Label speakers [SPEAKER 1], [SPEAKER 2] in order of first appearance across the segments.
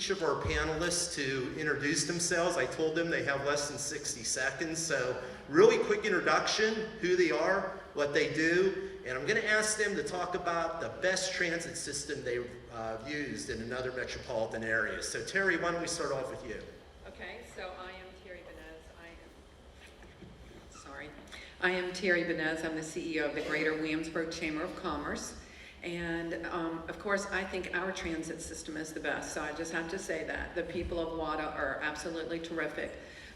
[SPEAKER 1] each of our panelists to introduce themselves. I told them they have less than 60 seconds, so really quick introduction, who they are, what they do, and I'm going to ask them to talk about the best transit system they've used in another metropolitan area. So Terry, why don't we start off with you?
[SPEAKER 2] Okay, so I am Terry Benez. I'm the CEO of the Greater Williamsburg Chamber of Commerce. And of course, I think our transit system is the best. So I just have to say that. The people of WADA are absolutely terrific.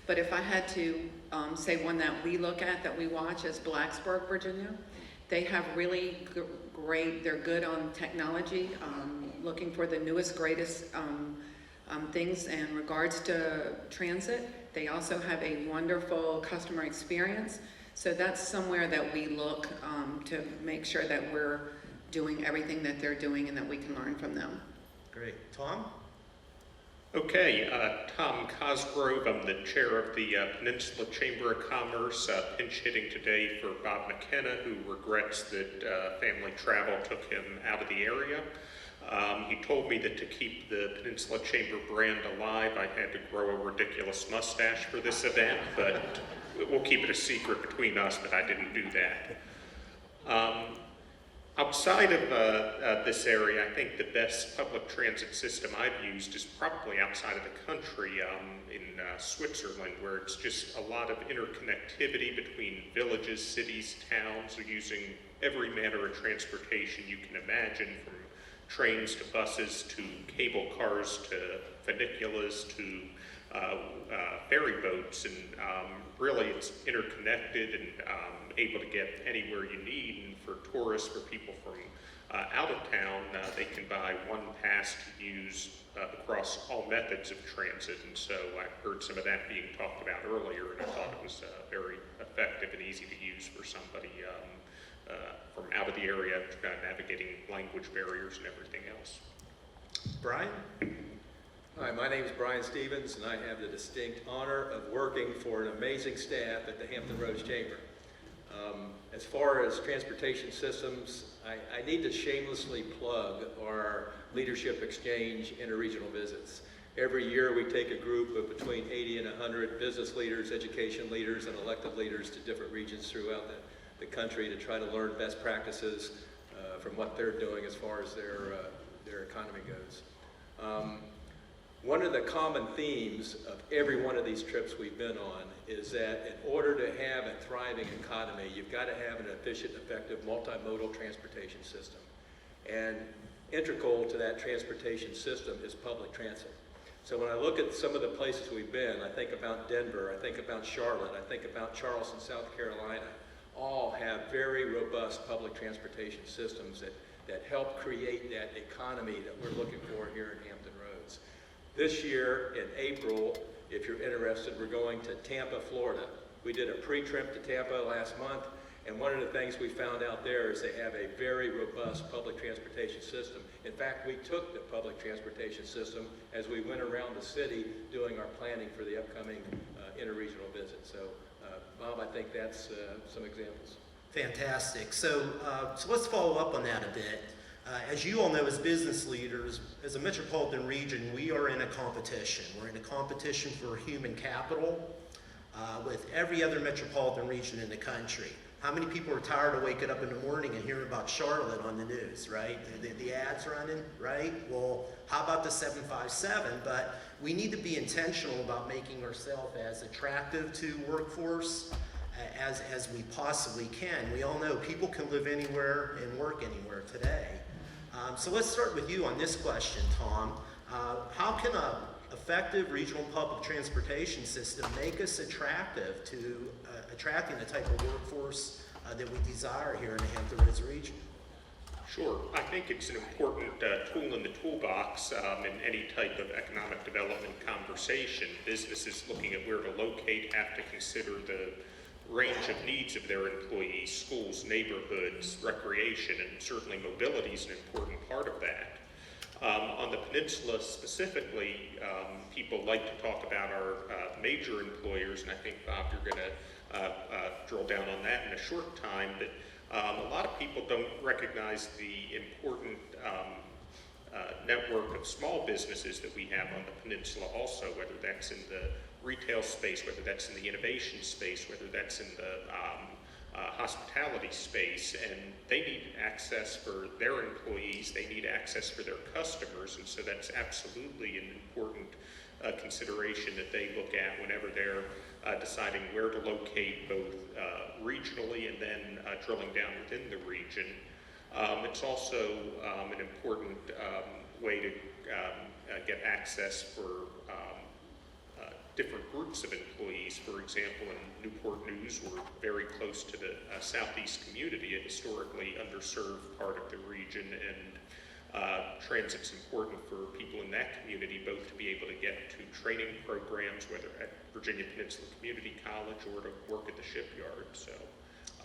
[SPEAKER 2] But if I had to say one that we look at, that we watch, is Blacksburg, Virginia. They have really great, they're good on technology, looking for the newest, greatest things in regards to transit. They also have a wonderful customer experience. So that's somewhere that we look to make sure that we're doing everything that they're doing and that we can learn from them.
[SPEAKER 1] Great. Tom?
[SPEAKER 3] Okay, Tom Cosgrove. I'm the chair of the Peninsula Chamber of Commerce, pinch hitting today for Bob McKenna, who regrets that family travel took him out of the area. He told me that to keep the Peninsula Chamber brand alive, I had to grow a ridiculous mustache for this event, but we'll keep it a secret between us that I didn't do that. Outside of this area, I think the best public transit system I've used is probably outside of the country, in Switzerland, where it's just a lot of interconnectivity between villages, cities, towns, using every manner of transportation you can imagine, from trains to buses to cable cars to funiculars to ferry boats, and really it's interconnected and able to get anywhere you need. And for tourists, for people from out of town, they can buy one pass to use across all methods of transit. And so I heard some of that being talked about earlier, and I thought it was very effective and easy to use for somebody from out of the area, navigating language barriers and everything else.
[SPEAKER 1] Brian?
[SPEAKER 4] Hi, my name is Brian Stevens, and I have the distinct honor of working for an amazing staff at the Hampton Roads Chamber. As far as transportation systems, I need to shamelessly plug our Leadership Exchange interregional visits. Every year we take a group of between 80 and 100 business leaders, education leaders, and elected leaders to different regions throughout the country to try to learn best practices from what they're doing as far as their economy goes. One of the common themes of every one of these trips we've been on is that in order to have a thriving economy, you've got to have an efficient, effective, multimodal transportation system. And integral to that transportation system is public transit. So when I look at some of the places we've been, I think about Denver, I think about Charlotte, I think about Charleston, South Carolina, all have very robust public transportation systems that help create that economy that we're looking for here in Hampton Roads. This year, in April, if you're interested, we're going to Tampa, Florida. We did a pre-trip to Tampa last month, and one of the things we found out there is they have a very robust public transportation system. In fact, we took the public transportation system as we went around the city doing our planning for the upcoming interregional visit. So, Bob, I think that's some examples.
[SPEAKER 1] Fantastic. So let's follow up on that a bit. As you all know, as business leaders, as a metropolitan region, we are in a competition. We're in a competition for human capital with every other metropolitan region in the country. How many people are tired of waking up in the morning and hearing about Charlotte on the news, right? The ads running, right? Well, how about the 757? But we need to be intentional about making ourselves as attractive to workforce as we possibly can. We all know people can live anywhere and work anywhere today. So let's start with you on this question, Tom. How can an effective regional public transportation system make us attractive to attracting the type of workforce that we desire here in the Hampton Roads region?
[SPEAKER 3] Sure. I think it's an important tool in the toolbox in any type of economic development conversation. Businesses looking at where to locate have to consider the range of needs of their employees, schools, neighborhoods, recreation, and certainly mobility is an important part of that. On the peninsula specifically, people like to talk about our major employers, and I think, Bob, you're going to drill down on that in a short time, but a lot of people don't recognize the important network of small businesses that we have on the peninsula also, whether that's in the retail space, whether that's in the innovation space, whether that's in the hospitality space, and they need access for their employees, they need access for their customers, and so that's absolutely an important consideration that they look at whenever they're deciding where to locate both regionally and then drilling down within the region. It's also an important way to get access for different groups of employees. For example, in Newport News, we're very close to the southeast community, a historically underserved part of the region, and transit's important for people in that community, both to be able to get to training programs, whether at Virginia Peninsula Community College or to work at the shipyard. So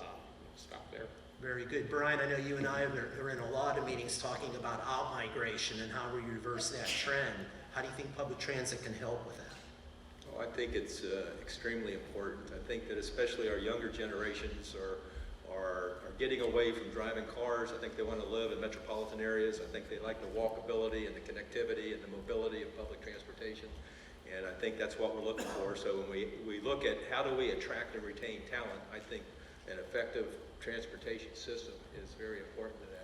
[SPEAKER 3] I'll stop there.
[SPEAKER 1] Very good. Brian, I know you and I are in a lot of meetings talking about out-migration and how we reverse that trend. How do you think public transit can help with that?
[SPEAKER 4] Well, I think it's extremely important. I think that especially our younger generations are getting away from driving cars. I think they want to live in metropolitan areas. I think they like the walkability and the connectivity and the mobility of public transportation. And I think that's what we're looking for. So when we look at how do we attract and retain talent, I think an effective transportation system is very important to that.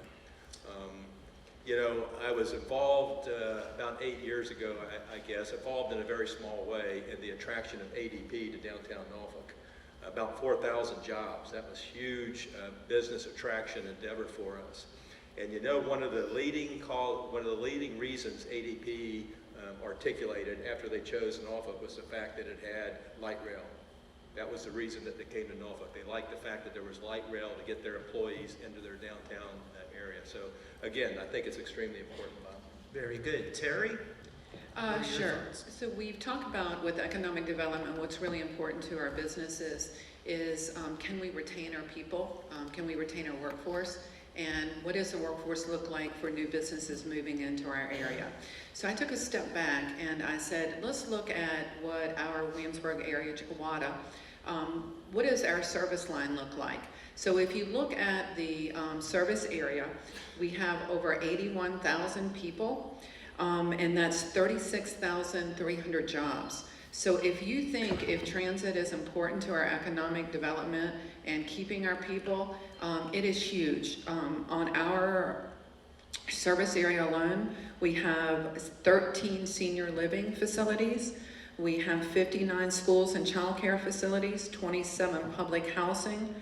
[SPEAKER 4] You know, I was involved about 8 years ago, I guess, involved in a very small way in the attraction of ADP to downtown Norfolk. About 4,000 jobs. That was huge business attraction endeavor for us. And you know, one of the leading reasons ADP articulated after they chose Norfolk was the fact that it had light rail. That was the reason that they came to Norfolk. They liked the fact that there was light rail to get their employees into their downtown area. So again, I think it's extremely important, Bob.
[SPEAKER 1] Very good. Terry? What are your
[SPEAKER 2] Sure.
[SPEAKER 1] thoughts?
[SPEAKER 2] So we've talked about with economic development, what's really important to our businesses is can we retain our people? Can we retain our workforce? And what does the workforce look like for new businesses moving into our area? So I took a step back and I said, let's look at what our Williamsburg area, WADA, what does our service line look like? So if you look at the service area, we have over 81,000 people, and that's 36,300 jobs. So if you think if transit is important to our economic development and keeping our people, it is huge. On our service area alone, we have 13 senior living facilities. We have 59 schools and childcare facilities, 27 public housing,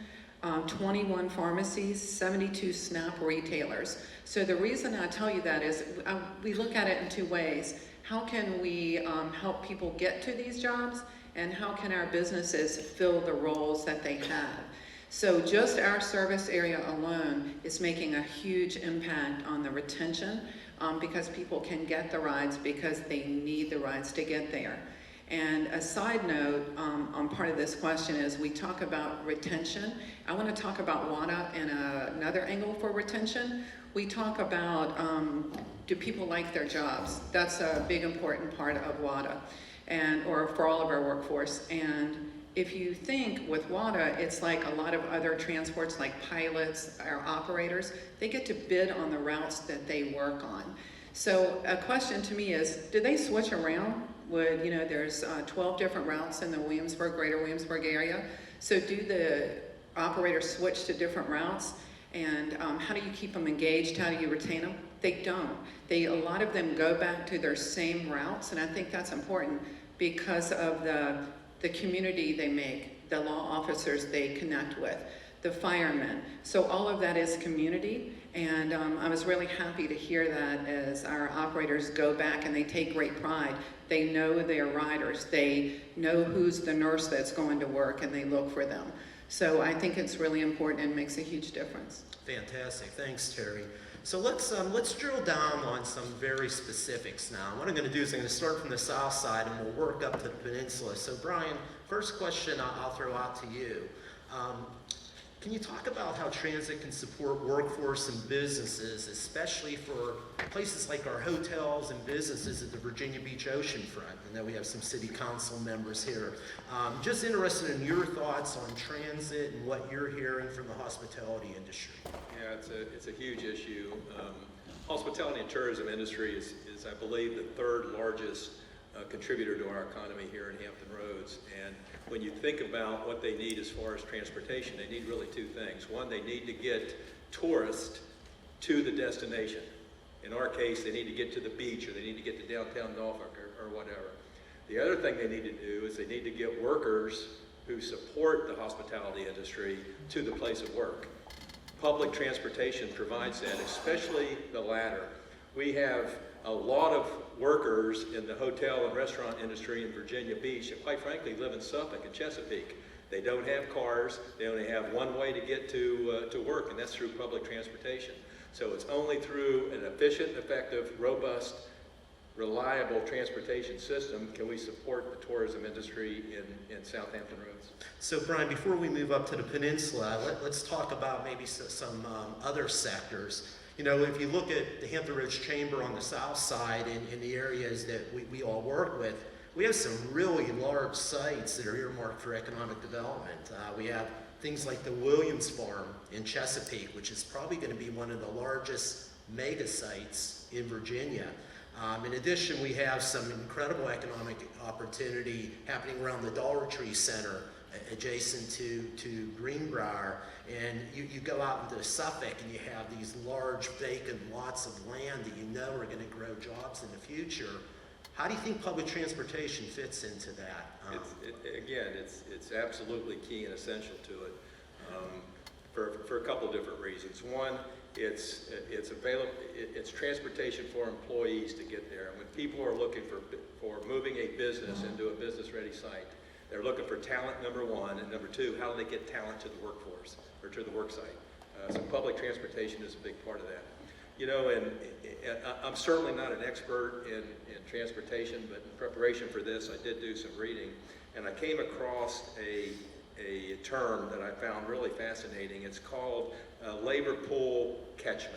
[SPEAKER 2] 21 pharmacies, 72 SNAP retailers. So the reason I tell you that is we look at it in two ways. How can we help people get to these jobs, and how can our businesses fill the roles that they have? So just our service area alone is making a huge impact on the retention because people can get the rides because they need the rides to get there. And a side note on part of this question is we talk about retention. I want to talk about WADA in another angle for retention. We talk about do people like their jobs? That's a big important part of WADA or for all of our workforce. And if you think with WADA, it's like a lot of other transports like pilots or operators, they get to bid on the routes that they work on. So a question to me is, do they switch around? There's 12 different routes in the greater Williamsburg area. So do the operators switch to different routes? And how do you keep them engaged? How do you retain them? They don't. A lot of them go back to their same routes, and I think that's important because of the community they make, the law officers they connect with, the firemen. So all of that is community, and I was really happy to hear that as our operators go back and they take great pride. They know their riders, they know who's the nurse that's going to work, and they look for them. So I think it's really important and makes a huge difference.
[SPEAKER 1] Fantastic. Thanks, Terry. So let's drill down on some very specifics now. What I'm going to do is I'm going to start from the south side and we'll work up to the peninsula. So Brian, first question I'll throw out to you. Can you talk about how transit can support workforce and businesses, especially for places like our hotels and businesses at the Virginia Beach oceanfront? I know we have some city council members here. Just interested in your thoughts on transit and what you're hearing from the hospitality industry.
[SPEAKER 4] Yeah, it's a huge issue. Hospitality and tourism industry is I believe, the third largest contributor to our economy here in Hampton Roads. And when you think about what they need as far as transportation, they need really two things. One, they need to get tourists to the destination. In our case, they need to get to the beach, or they need to get to downtown Norfolk, or whatever. The other thing they need to do is they need to get workers who support the hospitality industry to the place of work. Public transportation provides that, especially the latter. We have a lot of workers in the hotel and restaurant industry in Virginia Beach that quite frankly live in Suffolk and Chesapeake. They don't have cars, they only have one way to get to work, and that's through public transportation. So it's only through an efficient, effective, robust, reliable transportation system can we support the tourism industry in Southampton Roads.
[SPEAKER 1] So Brian, before we move up to the peninsula, let's talk about maybe some other sectors. You know, if you look at the Hampton Roads Chamber on the south side in the areas that we all work with, we have some really large sites that are earmarked for economic development. We have things like the Williams Farm in Chesapeake, which is probably going to be one of the largest mega sites in Virginia. In addition, we have some incredible economic opportunity happening around the Dollar Tree Center, adjacent to Greenbrier. And you go out into Suffolk and you have these large vacant lots of land that you know are going to grow jobs in the future. How do you think public transportation fits into that?
[SPEAKER 4] It's absolutely key and essential to it for a couple of different reasons. One, it's transportation for employees to get there. And when people are looking for moving a business into a business-ready site, they're looking for talent, number one, and number two, how do they get talent to the workforce or to the work site? So public transportation is a big part of that. You know, and I'm certainly not an expert in transportation, but in preparation for this, I did do some reading, and I came across a term that I found really fascinating. It's called labor pool catchment,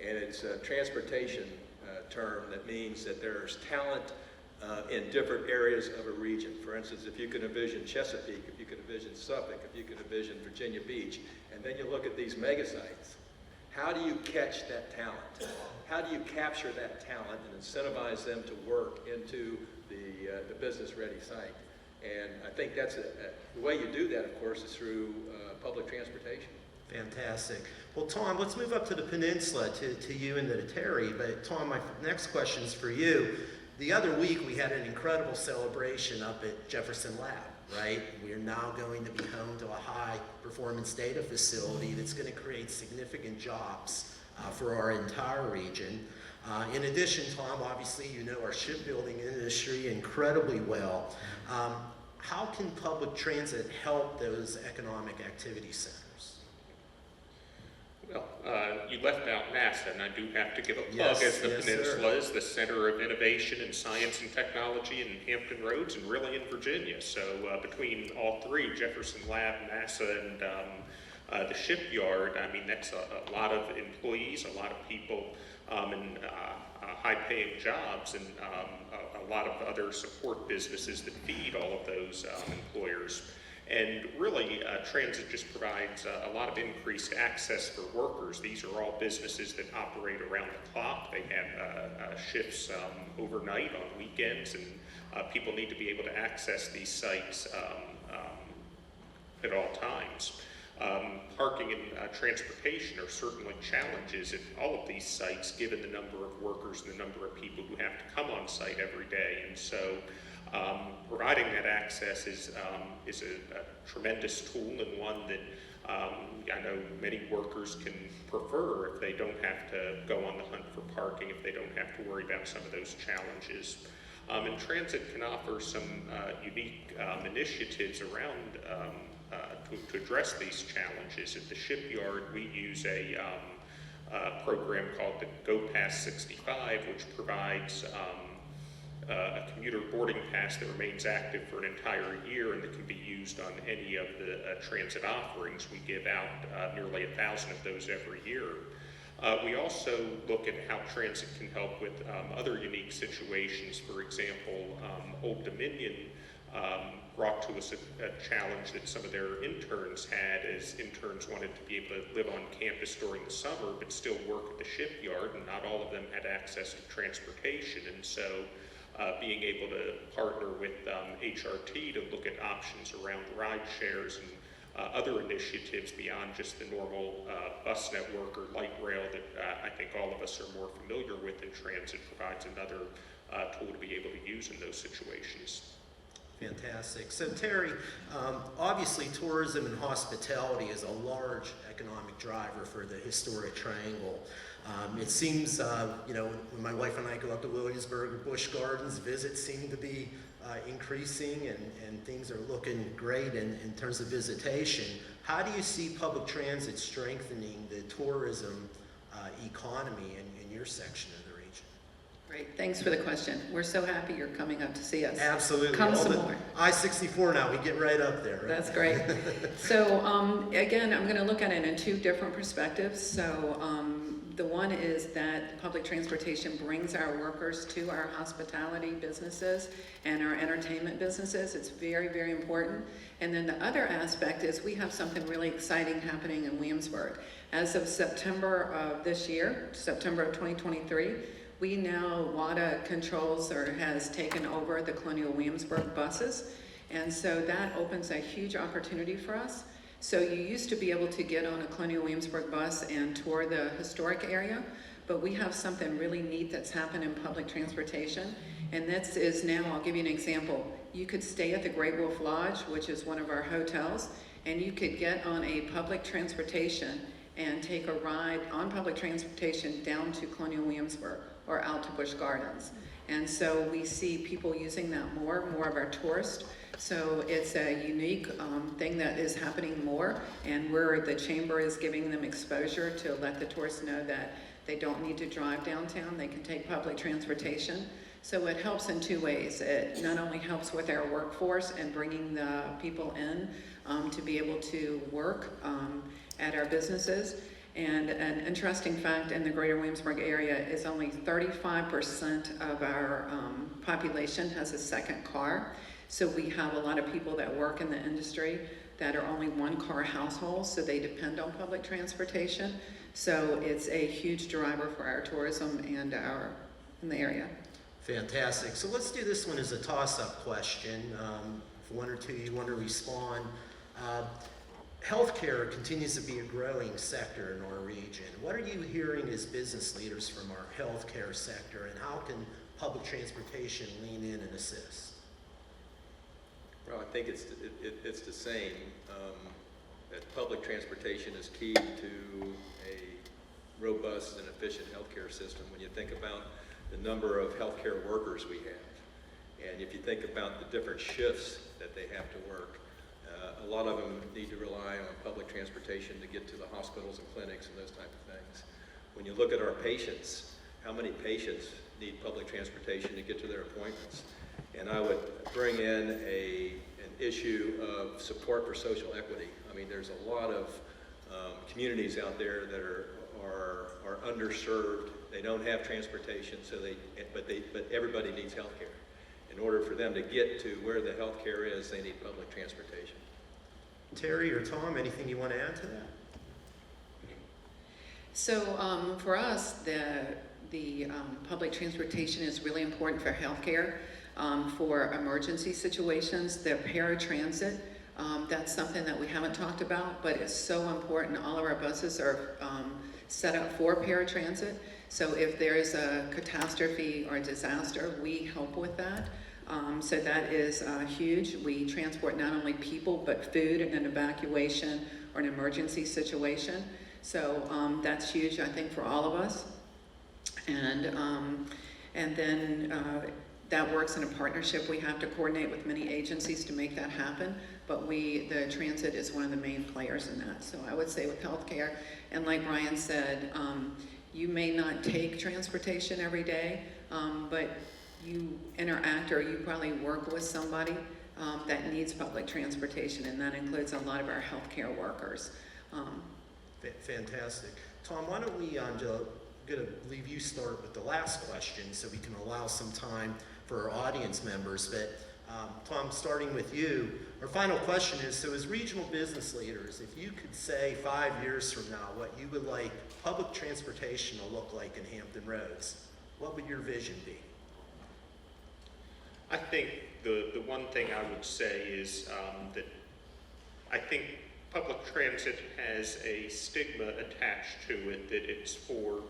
[SPEAKER 4] and it's a transportation term that means that there's talent in different areas of a region. For instance, if you can envision Chesapeake, if you can envision Suffolk, if you can envision Virginia Beach, and then you look at these mega sites, how do you catch that talent? How do you capture that talent and incentivize them to work into the business-ready site? And I think that's the way you do that, of course, is through public transportation.
[SPEAKER 1] Fantastic. Well, Tom, let's move up to the peninsula, to you and to Terry. But Tom, my next question is for you. The other week, we had an incredible celebration up at Jefferson Lab, right? We're now going to be home to a high-performance data facility that's going to create significant jobs for our entire region. In addition, Tom, obviously you know our shipbuilding industry incredibly well. How can public transit help those economic activity centers?
[SPEAKER 3] Well, you left out NASA, and I do have to give a plug,
[SPEAKER 1] Yes,
[SPEAKER 3] as the
[SPEAKER 1] yes,
[SPEAKER 3] peninsula
[SPEAKER 1] sir.
[SPEAKER 3] is the center of innovation in science and technology in Hampton Roads and really in Virginia. So between all three, Jefferson Lab, NASA, and the shipyard, I mean, that's a lot of employees, a lot of people in high-paying jobs, and a lot of other support businesses that feed all of those employers. And really, transit just provides a lot of increased access for workers. These are all businesses that operate around the clock. They have shifts overnight, on weekends, and people need to be able to access these sites at all times. Parking and transportation are certainly challenges at all of these sites, given the number of workers and the number of people who have to come on site every day. And so providing that access is a tremendous tool, and one that I know many workers can prefer if they don't have to go on the hunt for parking, if they don't have to worry about some of those challenges. And transit can offer some unique initiatives around to address these challenges. At the shipyard, we use a program called the Go Pass 65, which provides a commuter boarding pass that remains active for an entire year and that can be used on any of the transit offerings. We give out nearly 1,000 of those every year. We also look at how transit can help with other unique situations. For example, Old Dominion brought to us a challenge that some of their interns had, as interns wanted to be able to live on campus during the summer but still work at the shipyard, and not all of them had access to transportation. And so being able to partner with HRT to look at options around ride shares and other initiatives beyond just the normal bus network or light rail that I think all of us are more familiar with in transit provides another tool to be able to use in those situations.
[SPEAKER 1] Fantastic. So Terry, obviously tourism and hospitality is a large economic driver for the historic Triangle. It seems, when my wife and I go up to Williamsburg or Busch Gardens, visits seem to be increasing and things are looking great in terms of visitation. How do you see public transit strengthening the tourism economy in your section of the region?
[SPEAKER 2] Great, thanks for the question. We're so happy you're coming up to see us.
[SPEAKER 1] Absolutely.
[SPEAKER 2] Come some more.
[SPEAKER 1] I-64 now, we get right up there. Right?
[SPEAKER 2] That's great. So again, I'm going to look at it in two different perspectives. So the one is that public transportation brings our workers to our hospitality businesses and our entertainment businesses. It's very, very important. And then the other aspect is we have something really exciting happening in Williamsburg. As of September of this year, September of 2023, we now, WADA controls or has taken over the Colonial Williamsburg buses. And so that opens a huge opportunity for us. So you used to be able to get on a Colonial Williamsburg bus and tour the historic area, but we have something really neat that's happened in public transportation. And this is now, I'll give you an example. You could stay at the Great Wolf Lodge, which is one of our hotels, and you could get on a public transportation and take a ride on public transportation down to Colonial Williamsburg or out to Busch Gardens. And so we see people using that more of our tourists. So it's a unique thing that is happening more, and where the chamber is giving them exposure to let the tourists know that they don't need to drive downtown, they can take public transportation. So it helps in two ways. It not only helps with our workforce and bringing the people in to be able to work at our businesses. And an interesting fact in the greater Williamsburg area is only 35% of our population has a second car. So we have a lot of people that work in the industry that are only one-car households, so they depend on public transportation. So it's a huge driver for our tourism and in the area.
[SPEAKER 1] Fantastic. So let's do this one as a toss-up question. If one or two you want to respond. Healthcare continues to be a growing sector in our region. What are you hearing as business leaders from our healthcare sector, and how can public transportation lean in and assist?
[SPEAKER 4] Well, I think it's the same. That public transportation is key to a robust and efficient healthcare system. When you think about the number of healthcare workers we have, and if you think about the different shifts that they have to work, a lot of them need to rely on public transportation to get to the hospitals and clinics and those type of things. When you look at our patients, how many patients need public transportation to get to their appointments? And I would bring in an issue of support for social equity. I mean, there's a lot of communities out there that are underserved. They don't have transportation, but everybody needs health care. In order for them to get to where the health care is, they need public transportation.
[SPEAKER 1] Terry or Tom, anything you want to add to that?
[SPEAKER 2] So for us, the public transportation is really important for healthcare, for emergency situations. The paratransit, that's something that we haven't talked about, but it's so important. All of our buses are set up for paratransit. So if there is a catastrophe or a disaster, we help with that. So that is huge. We transport not only people, but food in an evacuation or an emergency situation. So that's huge, I think, for all of us. And then that works in a partnership. We have to coordinate with many agencies to make that happen, but the transit is one of the main players in that. So I would say with healthcare, and like Brian said, you may not take transportation every day, but you interact or you probably work with somebody that needs public transportation, and that includes a lot of our healthcare workers.
[SPEAKER 1] Fantastic. Tom, why don't we, I'm going to leave you start with the last question so we can allow some time for our audience members. But Tom, starting with you, our final question is, so as regional business leaders, if you could say 5 years from now what you would like public transportation to look like in Hampton Roads, what would your vision be?
[SPEAKER 3] I think the one thing I would say is that I think public transit has a stigma attached to it, that it's for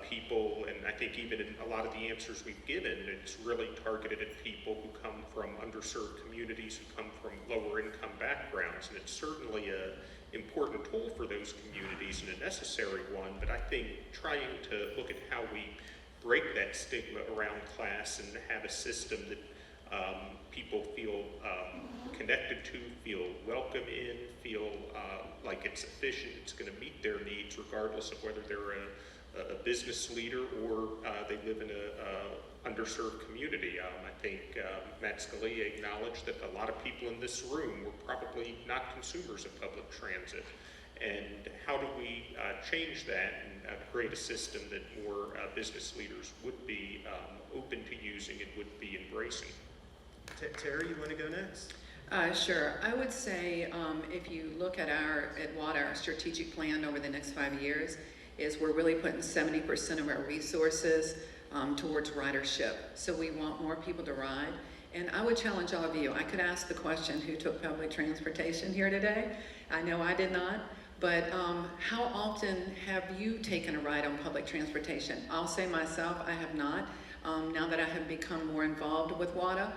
[SPEAKER 3] people, and I think even in a lot of the answers we've given, it's really targeted at people who come from underserved communities, who come from lower income backgrounds, and it's certainly an important tool for those communities and a necessary one, but I think trying to look at how we break that stigma around class and have a system that people feel connected to, feel welcome in, feel like it's efficient, it's going to meet their needs regardless of whether they're a business leader or they live in a underserved community. I think Matt Scalia acknowledged that a lot of people in this room were probably not consumers of public transit. And how do we change that and create a system that more business leaders would be open to using and would be embracing?
[SPEAKER 1] Terry, you want to go next?
[SPEAKER 2] Sure. I would say if you look at WADA, our strategic plan over the next 5 years, is we're really putting 70% of our resources towards ridership. So we want more people to ride. And I would challenge all of you. I could ask the question, who took public transportation here today? I know I did not. But how often have you taken a ride on public transportation? I'll say myself, I have not. Now that I have become more involved with WADA,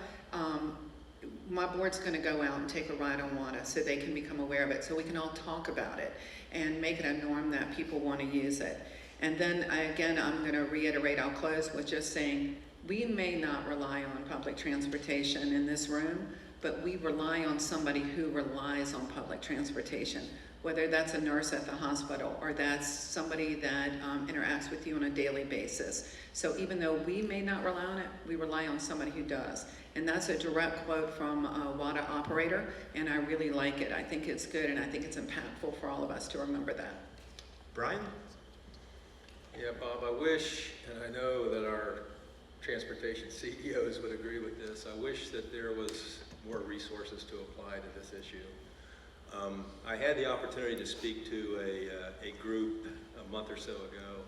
[SPEAKER 2] my board's going to go out and take a ride on WADA so they can become aware of it, so we can all talk about it and make it a norm that people want to use it. And then I'm going to reiterate, I'll close with just saying, we may not rely on public transportation in this room, but we rely on somebody who relies on public transportation, whether that's a nurse at the hospital or that's somebody that interacts with you on a daily basis. So even though we may not rely on it, we rely on somebody who does. And that's a direct quote from a WADA operator, and I really like it. I think it's good, and I think it's impactful for all of us to remember that.
[SPEAKER 1] Brian?
[SPEAKER 4] Yeah, Bob, I wish, and I know that our transportation CEOs would agree with this, I wish that there was more resources to apply to this issue. I had the opportunity to speak to a group a month or so ago,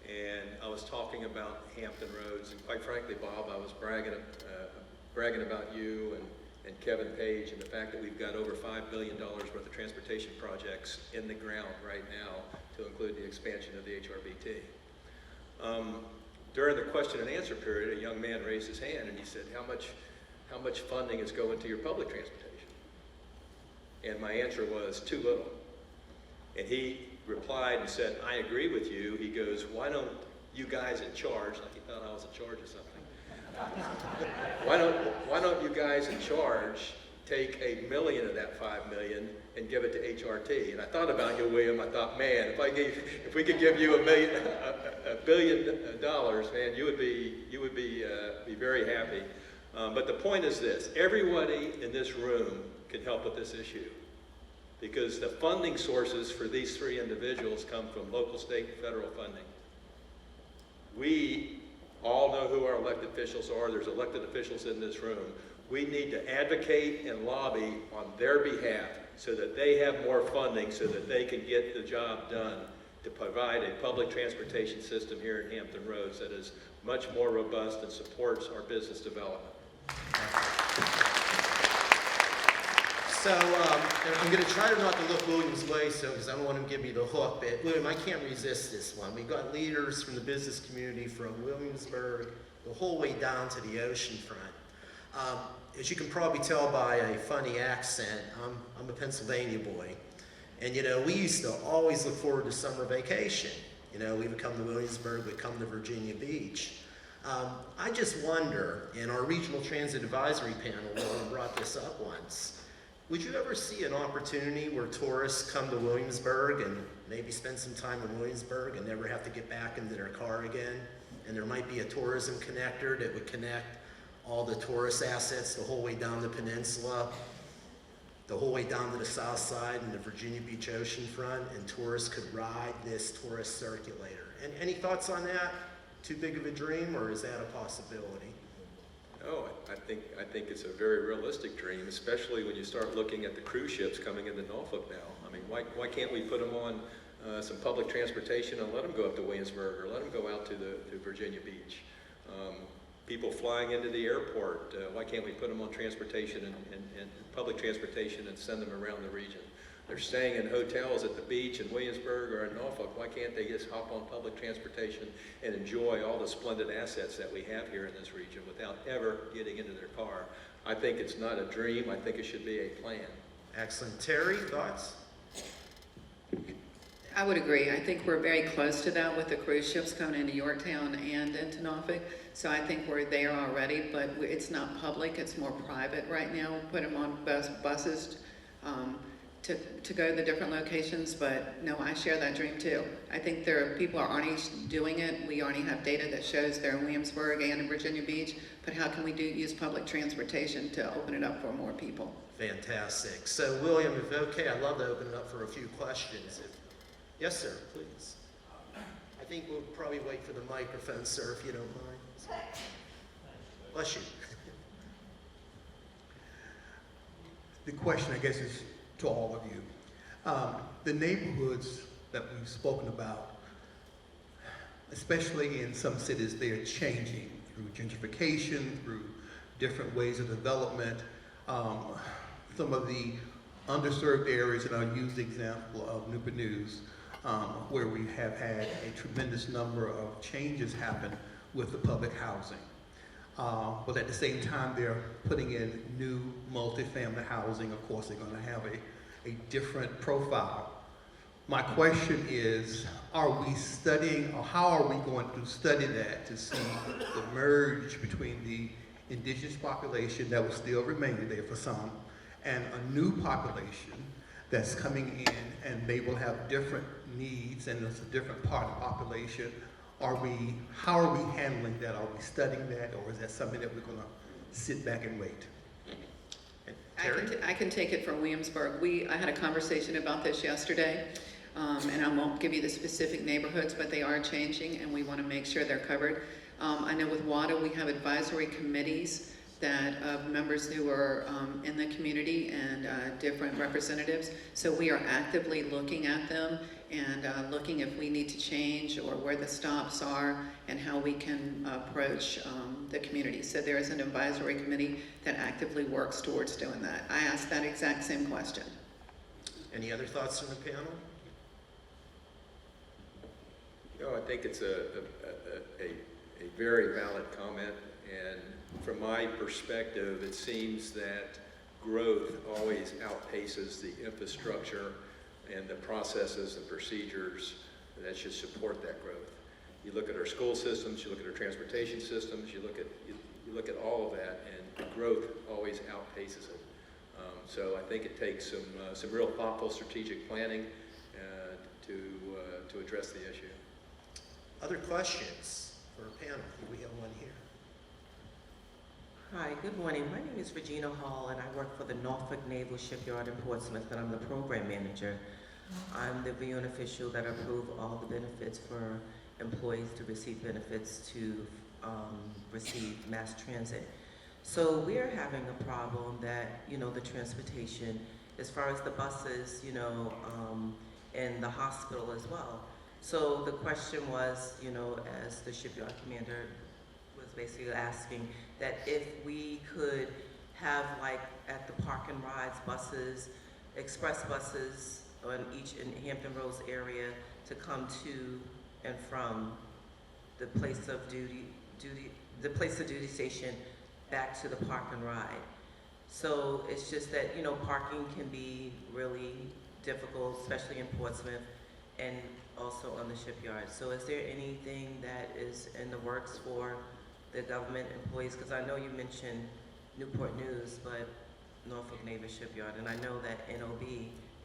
[SPEAKER 4] and I was talking about Hampton Roads, and quite frankly, Bob, I was bragging about you and Kevin Page and the fact that we've got over $5 billion worth of transportation projects in the ground right now, to include the expansion of the HRBT. During the question and answer period, a young man raised his hand and he said, how much funding is going to your public transportation? And my answer was, too little. And he replied and said, I agree with you. He goes, why don't you guys in charge, like he thought I was in charge of something, why don't you guys in charge take $1 million of that $5 million and give it to HRT? And I thought about you, William. I thought, man, if we could give you $1 billion, man, you would be very happy. But the point is this: everybody in this room can help with this issue, because the funding sources for these three individuals come from local, state, and federal funding. We all know who our elected officials are. There's elected officials in this room. We need to advocate and lobby on their behalf so that they have more funding, so that they can get the job done to provide a public transportation system here in Hampton Roads that is much more robust and supports our business development.
[SPEAKER 1] So I'm going to try to not to look William's way, because I don't want him to give me the hook. But William, I can't resist this one. We've got leaders from the business community from Williamsburg the whole way down to the ocean front. As you can probably tell by a funny accent, I'm a Pennsylvania boy. And we used to always look forward to summer vacation. We would come to Williamsburg, we'd come to Virginia Beach. I just wonder, in our regional transit advisory panel, William brought this up once, would you ever see an opportunity where tourists come to Williamsburg and maybe spend some time in Williamsburg and never have to get back into their car again? And there might be a tourism connector that would connect all the tourist assets the whole way down the peninsula, the whole way down to the south side and the Virginia Beach oceanfront, and tourists could ride this tourist circulator. And any thoughts on that? Too big of a dream, or is that a possibility?
[SPEAKER 4] Oh, I think it's a very realistic dream, especially when you start looking at the cruise ships coming into Norfolk now. I mean, why can't we put them on some public transportation and let them go up to Williamsburg or let them go out to Virginia Beach? People flying into the airport, why can't we put them on transportation and public transportation and send them around the region? They're staying in hotels at the beach in Williamsburg or in Norfolk. Why can't they just hop on public transportation and enjoy all the splendid assets that we have here in this region without ever getting into their car? I think it's not a dream. I think it should be a plan.
[SPEAKER 1] Excellent. Terry, thoughts?
[SPEAKER 2] I would agree. I think we're very close to that with the cruise ships coming into Yorktown and into Norfolk. So I think we're there already, but it's not public, it's more private right now. Put them on buses to go to the different locations, but no, I share that dream too. I think people are already doing it. We already have data that shows they're in Williamsburg and in Virginia Beach, but how can we use public transportation to open it up for more people?
[SPEAKER 1] Fantastic. So, William, if okay, I'd love to open it up for a few questions. Yes, sir, please. I think we'll probably wait for the microphone, sir, if you don't mind. Bless you.
[SPEAKER 5] The question, I guess, is to all of you. The neighborhoods that we've spoken about, especially in some cities, they are changing through gentrification, through different ways of development. Some of the underserved areas, and I'll use the example of Newport News, where we have had a tremendous number of changes happen with the public housing. But at the same time, they're putting in new multifamily housing. Of course, they're going to have a different profile. My question is, are we studying, or how are we going to study that to see the merge between the indigenous population that will still remain there for some, and a new population that's coming in, and they will have different needs, and it's a different part of the population? How are we handling that? Are we studying that, or is that something that we're going to sit back and wait?
[SPEAKER 1] Terry?
[SPEAKER 2] I can take it from Williamsburg. I had a conversation about this yesterday, and I won't give you the specific neighborhoods, but they are changing, and we want to make sure they're covered. I know with WADA, we have advisory committees that of members who are in the community and different representatives. So we are actively looking at them and looking if we need to change or where the stops are and how we can approach the community. So there is an advisory committee that actively works towards doing that. I asked that exact same question.
[SPEAKER 1] Any other thoughts from the panel?
[SPEAKER 4] I think it's a very valid comment, and from my perspective, it seems that growth always outpaces the infrastructure and the processes and procedures that should support that growth. You look at our school systems, you look at our transportation systems, you look at all of that, and growth always outpaces it. So I think it takes some real thoughtful strategic planning to address the issue.
[SPEAKER 1] Other questions for a panel? We have one here.
[SPEAKER 6] Hi, good morning. My name is Regina Hall, and I work for the Norfolk Naval Shipyard in Portsmouth, and I'm the program manager. I'm the VUN official that approves all the benefits for employees to receive benefits to receive mass transit. So we're having a problem that, the transportation, as far as the buses, and the hospital as well. So the question was, as the shipyard commander was basically asking, that if we could have, like, at the park and rides buses, express buses on each in Hampton Roads area to come to and from the place of duty station back to the park and ride. So it's just that, parking can be really difficult, especially in Portsmouth and also on the shipyard. So is there anything that is in the works for the government employees? Because I know you mentioned Newport News, but Norfolk Naval Shipyard, and I know that NOB,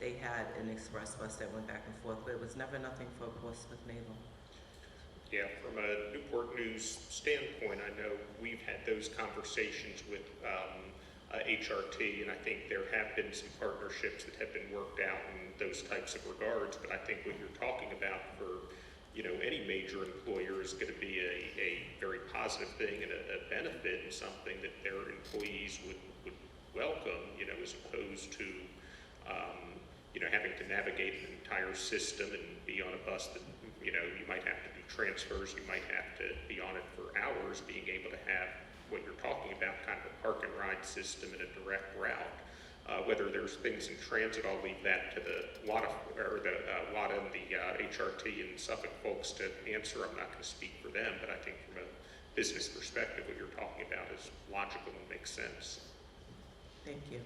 [SPEAKER 6] they had an express bus that went back and forth, but it was never nothing for Portsmouth Naval.
[SPEAKER 3] Yeah, from a Newport News standpoint, I know we've had those conversations with HRT, and I think there have been some partnerships that have been worked out in those types of regards, but I think what you're talking about for any major employer is going to be a very positive thing and a benefit and something that their employees would welcome, as opposed to, having to navigate an entire system and be on a bus that, you might have to do transfers, you might have to be on it for hours, being able to have what you're talking about, kind of a park and ride system and a direct route. Whether there's things in transit, I'll leave that to the WADA, WADA and the HRT and Suffolk folks to answer. I'm not going to speak for them, but I think from a business perspective, what you're talking about is logical and makes sense.
[SPEAKER 6] Thank you.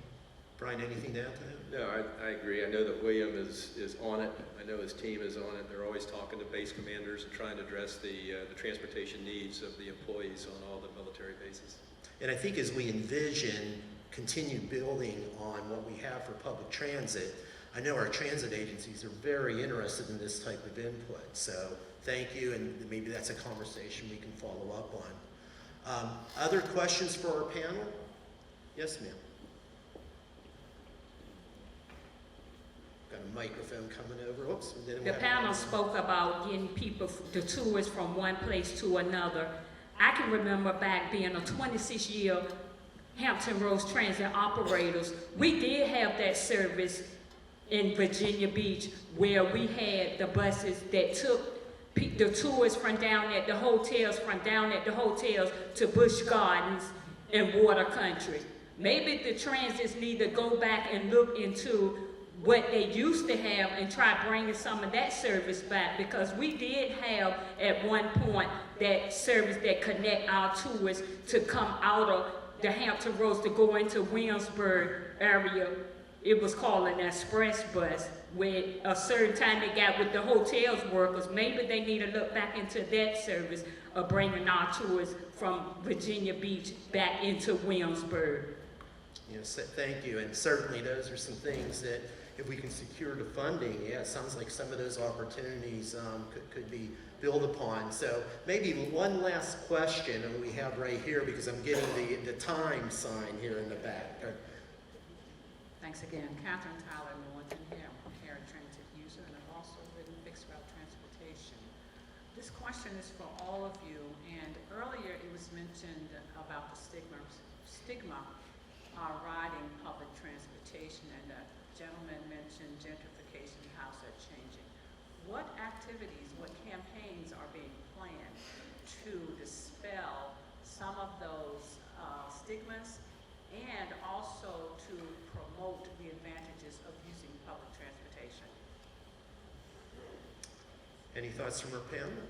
[SPEAKER 1] Brian, anything to add to that?
[SPEAKER 4] No, I agree. I know that William is on it. I know his team is on it. They're always talking to base commanders and trying to address the transportation needs of the employees on all the military bases.
[SPEAKER 1] And I think as we envision continued building on what we have for public transit, I know our transit agencies are very interested in this type of input. So thank you, and maybe that's a conversation we can follow up on. Other questions for our panel? Yes, ma'am. Got a microphone coming over. Oops.
[SPEAKER 7] The panel spoke about getting people, the tourists from one place to another. I can remember back being a 26-year Hampton Roads Transit operators. We did have that service in Virginia Beach where we had the buses that took the tourists from down at the hotels, to Busch Gardens and Water Country. Maybe the transits need to go back and look into what they used to have and try bringing some of that service back, because we did have at one point that service that connect our tourists to come out of the Hampton Roads to go into Williamsburg area. It was called an express bus. With a certain time they got with the hotels workers, maybe they need to look back into that service of bringing our tourists from Virginia Beach back into Williamsburg.
[SPEAKER 1] Yes, thank you. And certainly those are some things that if we can secure the funding, yeah, it sounds like some of those opportunities could be built upon. So maybe one last question and we have right here, because I'm getting the time sign here in the back.
[SPEAKER 8] Thanks again. Catherine Tyler, Norton here. I'm a Harry Transit user, and I've also ridden fixed route transportation. This question is for all of you, and earlier it was mentioned about the stigma riding public transportation, and a gentleman mentioned gentrification, how's that changing. What activities, what campaigns are being planned to dispel some of those stigmas, and also to promote the advantages of using public transportation?
[SPEAKER 1] Any thoughts from our panel?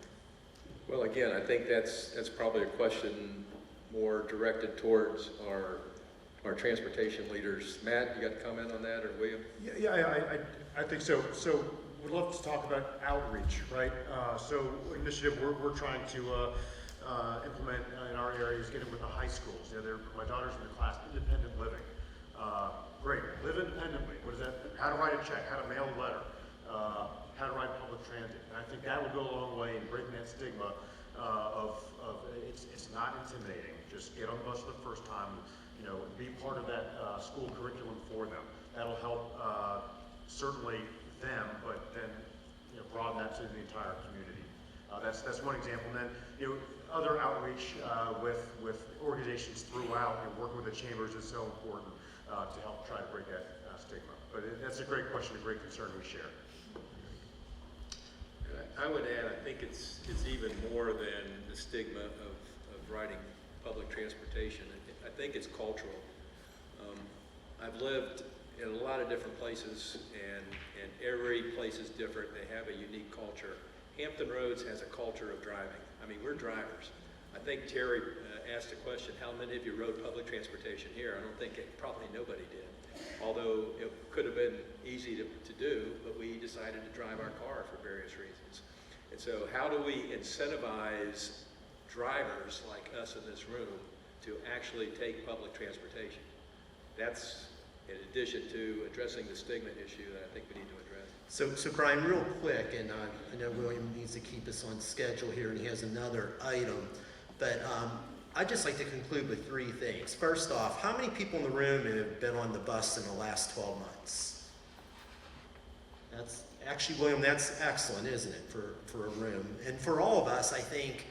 [SPEAKER 4] Well, again, I think that's probably a question more directed towards our transportation leaders. Matt, you got a comment on that, or William?
[SPEAKER 9] I think so. So we'd love to talk about outreach, right? So initiative we're trying to implement in our area is getting with the high schools. My daughter's in the class, independent living. Great, live independently. What is that? How to write a check, how to mail a letter, how to ride public transit. And I think that will go a long way in breaking that stigma of it's not intimidating. Just get on the bus for the first time, be part of that school curriculum for them. That'll help certainly them, but then broaden that to the entire community. That's one example. And then other outreach with organizations throughout, and working with the chambers is so important to help try to break that stigma. But that's a great question, a great concern we share.
[SPEAKER 4] I would add, I think it's even more than the stigma of riding public transportation. I think it's cultural. I've lived in a lot of different places, and every place is different. They have a unique culture. Hampton Roads has a culture of driving. I mean, we're drivers. I think Terry asked a question, how many of you rode public transportation here? I don't think probably nobody did. Although it could have been easy to do, but we decided to drive our car for various reasons. And so how do we incentivize drivers like us in this room to actually take public transportation? That's in addition to addressing the stigma issue that I think we need to address.
[SPEAKER 1] So Brian, real quick, and I know William needs to keep us on schedule here, and he has another item, but I'd just like to conclude with three things. First off, how many people in the room have been on the bus in the last 12 months? Actually, William, that's excellent, isn't it, for a room? And for all of us, I think,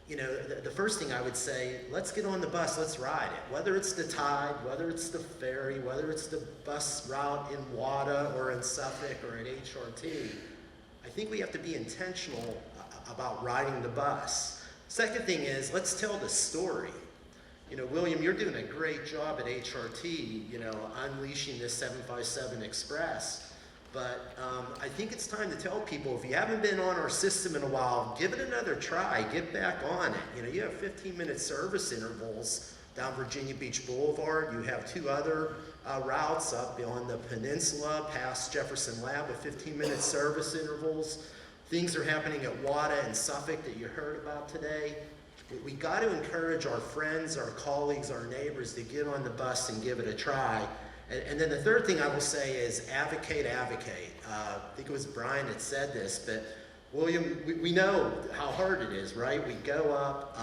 [SPEAKER 1] you know, the first thing I would say, let's get on the bus, let's ride it. Whether it's the Tide, whether it's the ferry, whether it's the bus route in WADA or in Suffolk or at HRT, I think we have to be intentional about riding the bus. Second thing is, let's tell the story. You know, William, you're doing a great job at HRT, you know, unleashing this 757 Express. But I think it's time to tell people, if you haven't been on our system in a while, give it another try, get back on it. You know, you have 15-minute service intervals down Virginia Beach Boulevard. You have 2 other routes up on the peninsula past Jefferson Lab with 15-minute service intervals. Things are happening at WADA and Suffolk that you heard about today. We got to encourage our friends, our colleagues, our neighbors to get on the bus and give it a try. And then the third thing I will say is advocate, advocate. I think it was Brian that said this, but William, we know how hard it is, right? We go up,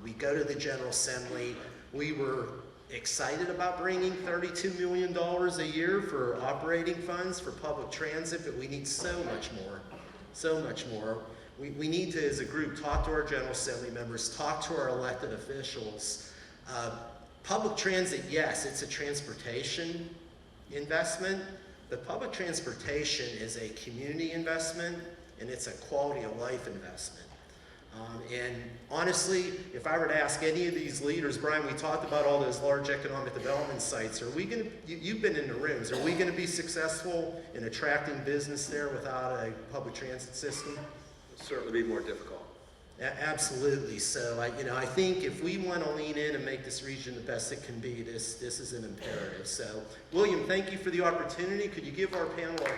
[SPEAKER 1] we go to the General Assembly. We were excited about bringing $32 million a year for operating funds for public transit, but we need so much more, so much more. We need to, as a group, talk to our General Assembly members, talk to our elected officials. Public transit, yes, it's a transportation investment, but public transportation is a community investment, and it's a quality of life investment. And honestly, if I were to ask any of these leaders, Brian, we talked about all those large economic development sites. Are we going to, you've been in the rooms, are we going to be successful in attracting business there without a public transit system?
[SPEAKER 4] It'll certainly be more difficult.
[SPEAKER 1] Absolutely. So I think if we want to lean in and make this region the best it can be, this is an imperative. So, William, thank you for the opportunity. Could you give our panel a